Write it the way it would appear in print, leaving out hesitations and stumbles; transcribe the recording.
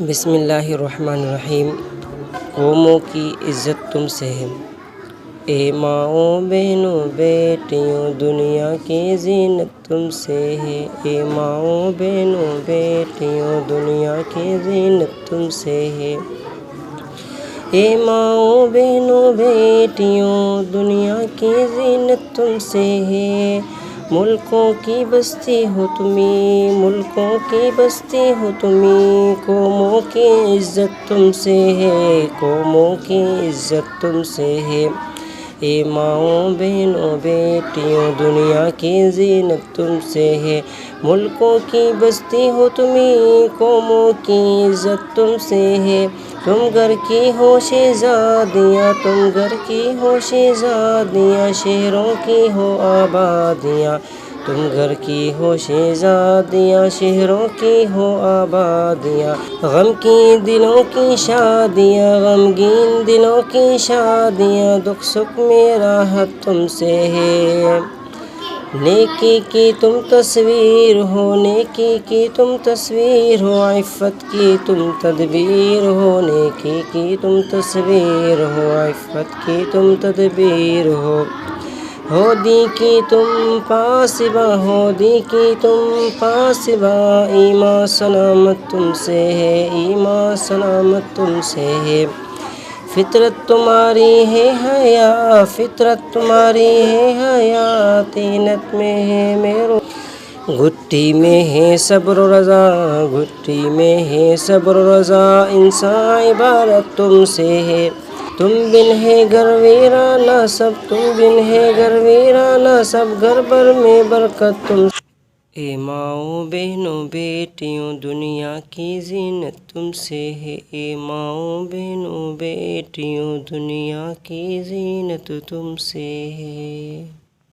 بسم اللہ الرحمن الرحیم۔ قوموں کی عزت تم سے ہے، اے ماؤں بہنوں بیٹیوں دنیا کی زینت تم سے ہے، اے ماؤں بہنوں بیٹیوں دنیا کی زینت تم سے ہے، اے ماؤں بہنوں بیٹیوں دنیا کی زینت تم سے ہے۔ ملکوں کی بستی ہو تمہیں، ملکوں کی بستی ہو تمہیں، قوموں کی عزت تم سے ہے، قوموں کی عزت تم سے ہے، اے ماؤں بہنوں بیٹیوں دنیا کی زینت تم سے ہے۔ ملکوں کی بستی ہو تمہیں، قوموں کی عزت تم سے ہے، تم گھر کی ہو شہزادیاں، تم گھر کی ہو شہزادیاں، شہروں کی ہو آبادیاں، تم گھر کی ہو شہزادیاں، شہروں کی ہو آبادیاں، غم کی دلوں کی شادیاں، غمگین دلوں کی شادیاں، دکھ سکھ میں راحت تم سے ہے۔ نیکی کی تم تصویر ہو، نیکی کی تم تصویر ہو، عفت کی تم تدبیر ہو، نیکی کی تم تصویر ہو، عفت کی تم تدبیر ہو، ہودی کی تم پاسباں، ہودی کی تم پاسباں، ایمان سلامت تم سے ہے، ایمان سلامت تم سے ہے۔ فطرت تمہاری ہے حیا، فطرت تمہاری ہے حیا، طینت میں ہے میرو، گھٹی میں ہے صبر و رضا، گھٹی میں ہے صبر و رضا، انسان عبارت تم سے ہے، تم بن ہے گھر ویرانہ سب، تم بن ہے گھر ویرانہ سب، گھر بھر میں برکت تم سے، اے ماؤں بہنوں بیٹیوں دنیا کی زینت تم سے ہے، اے ماؤں بہنوں بیٹیوں دنیا کی زینت تم سے ہے۔